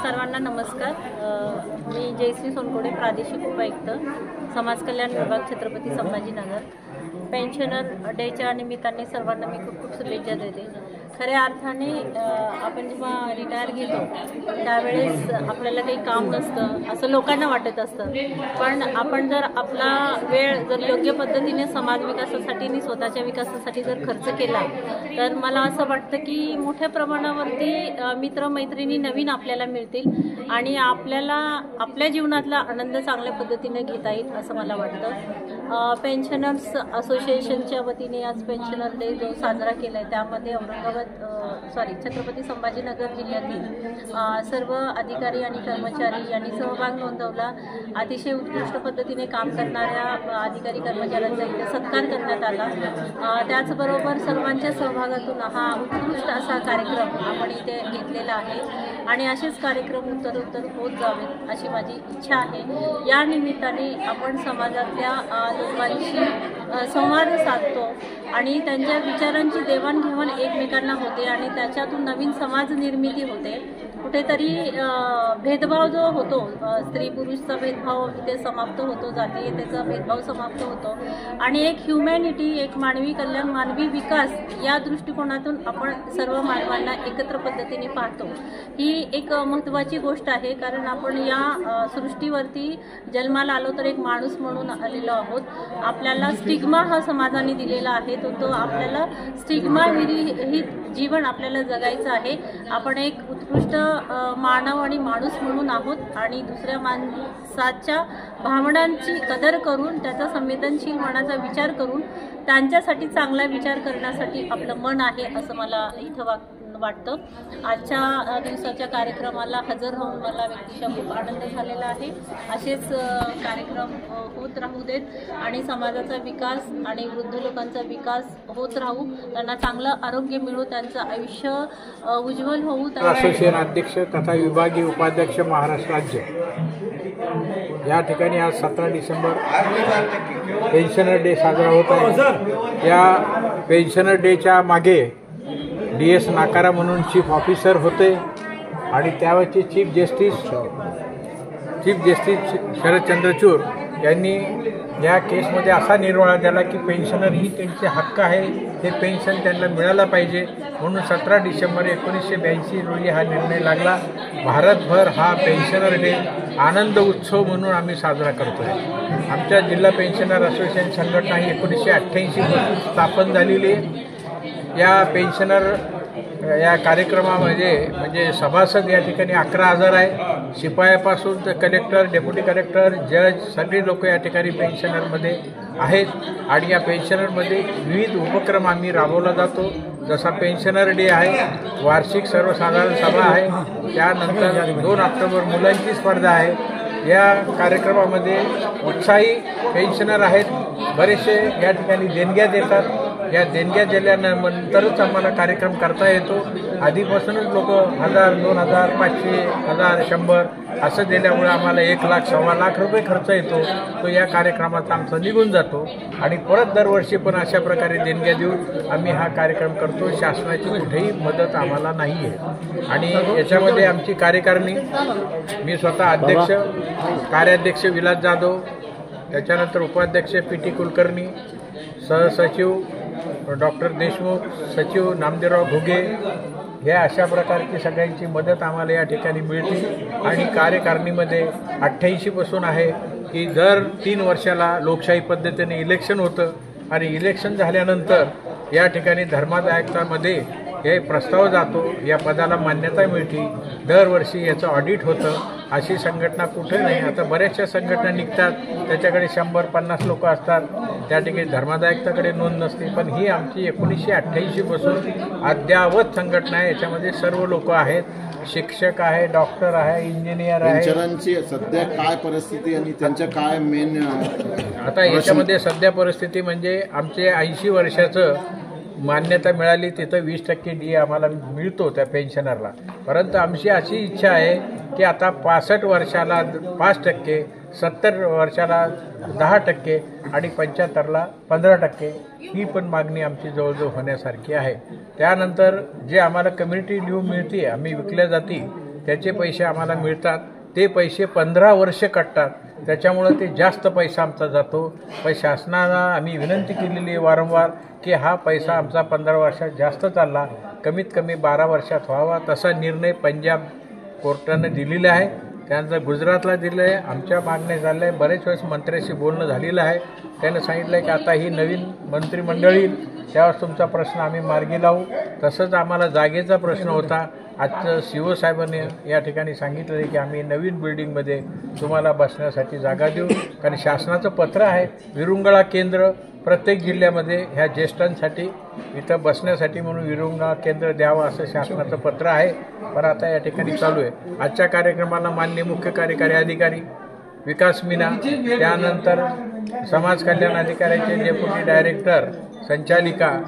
सर्वांना नमस्कार। मी जयश्री सोनकोडे, प्रादेशिक उपायुक्त, समाज कल्याण विभाग, छत्रपती संभाजीनगर। पेन्शनर डेच्या निमित्ताने सर्वांना मी खूप खूप शुभेच्छा देते। खऱ्या अर्थाने आपण जेव्हा रिटायर घेतो त्यावेळेस आपल्याला काही काम नसतं असं लोकांना वाटत असतं, पण आपण जर आपला वेळ जर योग्य पद्धतीने समाज विकासासाठी आणि स्वतःच्या विकासासाठी जर खर्च केला तर मला असं वाटतं की मोठ्या प्रमाणावरती मित्रमैत्रिणी नवीन आपल्याला मिळतील आणि आपल्याला आपल्या जीवनातला आनंद चांगल्या पद्धतीने घेता येईल असं मला वाटतं। पेन्शनर्स असोसिएशनच्या वतीने आज पेन्शनर डे जो साजरा केला आहे त्यामध्ये छत्रपती संभाजीनगर जिल्ह्यातील सर्व अधिकारी आणि कर्मचारी यांनी सहभाग नोंदवला। अतिशय उत्कृष्ट पद्धतीने काम करणाऱ्या अधिकारी कर्मचाऱ्यांचा इथे सत्कार करण्यात आला। त्याचबरोबर सर्वांच्या सहभागातून हा उत्कृष्ट असा कार्यक्रम आपण इथे घेतलेला आहे आणि असेच कार्यक्रम उत्तरोत्तर होत जावेत अशी माझी इच्छा आहे। या निमित्ताने आपण समाजातल्या लोकांशी संवाद साधतो आणि त्यांच्या विचारांची देवाणघेवाण एकमेकांना होते आणि त्याच्यातून नवीन समाज निर्मिती होते। कुठेतरी भेदभाव जो होतो, स्त्री पुरुषचा भेदभाव इथे समाप्त होतो, जातीयतेचा भेदभाव समाप्त होतो आणि एक ह्युमॅनिटी, एक मानवी कल्याण, मानवी विकास या दृष्टिकोनातून आपण सर्व मानवांना एकत्र पद्धतीने पाहतो। ही एक महत्त्वाची गोष्ट आहे, कारण आपण या सृष्टीवरती जन्माला आलो तर एक माणूस म्हणून आलेलो आहोत। आपल्याला स्टिग्मा हा समाजाने दिलेला आहे, तो आपल्याला स्टिग्मा ही जीवन आपल्याला जगायचं आहे। आपण एक उत्कृष्ट मानव आणि माणूस म्हणून आहोत आणि दुसऱ्या माणसाच्या भावनांची कदर करून, त्याचा संवेदनशील मनाचा विचार करून त्यांच्यासाठी चांगला विचार करण्यासाठी आपलं मन आहे असं मला इथं वाटतं। आजच्या दिवसाच्या कार्यक्रमाला हजर होऊन मला व्यक्तिशः खूप आनंद झालेला आहे। असेच कार्यक्रम होत राहू देत आणि समाजाचा विकास आणि वृद्ध लोकांचा विकास होत राहू, त्यांना चांगलं आरोग्य मिळू, त्यांचं आयुष्य उज्ज्वल होऊ। असोसिएशन अध्यक्ष तथा विभागीय उपाध्यक्ष महाराष्ट्र राज्य या ठिकाणी आज 17 डिसेंबर पेन्शनर डे साजरा होत आहे। या पेन्शनर डेच्या मागे DS नाकारा म्हणून चीफ ऑफिसर होते आणि त्यावरचे चीफ जस्टिस शरद चंद्रचूड यांनी या केसमध्ये असा निर्वाळा दिला की पेन्शनर ही त्यांचे हक्क आहे, हे पेन्शन त्यांना मिळालं पाहिजे, म्हणून 17 डिसेंबर 1982 रोजी हा निर्णय लागला। भारतभर हा पेन्शनर डे आनंद उत्सव म्हणून आम्ही साजरा करतो आहे। आमच्या जिल्हा पेन्शनर असोसिएशन संघटना ही 1988 पासून स्थापन झालेली आहे। या पेन्शनर या कार्यक्रमामध्ये म्हणजे सभासद या ठिकाणी 11,000 आहे। शिपायापासून तर कलेक्टर, डेप्युटी कलेक्टर, जज सगळे लोक या ठिकाणी पेन्शनरमध्ये आहेत आणि या पेन्शनरमध्ये विविध उपक्रम आम्ही राबवला जातो। जसा पेन्शनर डे आहे, वार्षिक सर्वसाधारण सभा आहे, त्यानंतर 2 ऑक्टोबर मुलांची स्पर्धा आहे। या कार्यक्रमामध्ये उत्साही पेन्शनर आहेत, बरेचसे या ठिकाणी देणग्या देतात। या देणग्या दिल्यानंतरच आम्हाला कार्यक्रम करता येतो। आधीपासूनच लोक 1000, 2000, 500, 1000, 100 असं दिल्यामुळे आम्हाला 1 लाख, 1.25 लाख रुपये खर्च येतो, तो या कार्यक्रमात आमचा निघून जातो आणि परत दरवर्षी पण अशा प्रकारे देणग्या देऊन आम्ही हा कार्यक्रम करतो। शासनाची कुठेही मदत आम्हाला नाही आहे आणि याच्यामध्ये आमची कार्यकारिणी, मी स्वतः अध्यक्ष, कार्याध्यक्ष विलास जाधव, त्याच्यानंतर उपाध्यक्ष PT कुलकर्णी, सहसचिव डॉक्टर देशमुख, सचिव नामदेवराव घुगे, ह्या अशा प्रकारची सगळ्यांची मदत आम्हाला या ठिकाणी मिळते आणि कार्यकारिणीमध्ये 88 पासून आहे की दर 3 वर्षाला लोकशाही पद्धतीने इलेक्शन होतं आणि इलेक्शन झाल्यानंतर या ठिकाणी धर्मादायकतामध्ये हे प्रस्ताव जातो, या पदाला मान्यता मिळते, दरवर्षी याचं ऑडिट होतं। अशी संघटना कुठे नाही। आता बऱ्याचशा संघटना निघतात, त्याच्याकडे 100-50 लोक असतात, त्या ठिकाणी धर्मादायकताकडे नोंद नसते, पण ही आमची 1988 पासून अद्यावत संघटना आहे। याच्यामध्ये सर्व लोक आहेत, शिक्षक आहे, डॉक्टर आहे, इंजिनियर आहे। पेन्शनरांची सध्या काय परिस्थिती आणि त्यांच्या काय मेन आता याच्यामध्ये सध्या परिस्थिती म्हणजे आमचे 80 वर्षाचं मान्यता मिळाली, तिथं 20% DA आम्हाला मिळतो त्या पेन्शनरला, परंतु आमची अशी इच्छा आहे की आता 65 वर्षाला 5%, 70 वर्षाला 10% आणि 75ला 15% ही पण मागणी आमची जवळजवळ होण्यासारखी आहे। त्यानंतर जे आम्हाला कम्युनिटी लीव्ह मिळते, आम्ही विकल्या जाती, त्याचे पैसे आम्हाला मिळतात. ते पैसे 15 वर्ष कटतात. त्याच्यामुळं ते जास्त पैसा आमचा जातो. पण शासनाला आम्ही विनंती केलेली आहे वारंवार की हा पैसा आमचा 15 वर्षात जास्त चालला, कमीत कमी 12 वर्षात व्हावा. तसा निर्णय पंजाब कोर्टानं दिलेला आहे. त्यानंतर गुजरातला दिलं आहे. आमच्या मागण्या झाल्या आहे. बरेच वेळेस मंत्र्याशी बोलणं झालेलं आहे. त्यानं सांगितलं आहे की आता ही नवीन मंत्रिमंडळ येईल त्यावेळेस तुमचा प्रश्न आम्ही मार्गी लावू. तसंच आम्हाला जागेचा प्रश्न होता. आजचं CO साहेबांनी या ठिकाणी सांगितलं आहे की आम्ही नवीन बिल्डिंगमध्ये तुम्हाला बसण्यासाठी जागा देऊ. कारण शासनाचं पत्र आहे विरंगुळा केंद्र प्रत्येक जिल्ह्यामध्ये ह्या ज्येष्ठांसाठी इथं बसण्यासाठी म्हणून विरंगुळा केंद्र द्यावं असं शासनाचं पत्र आहे. पण आता या ठिकाणी चालू आहे. आजच्या कार्यक्रमाला माननीय मुख्य कार्यकारी अधिकारी विकास मीना, त्यानंतर समाज कल्याण अधिकाऱ्याचे डेप्युटी डायरेक्टर संचालिका,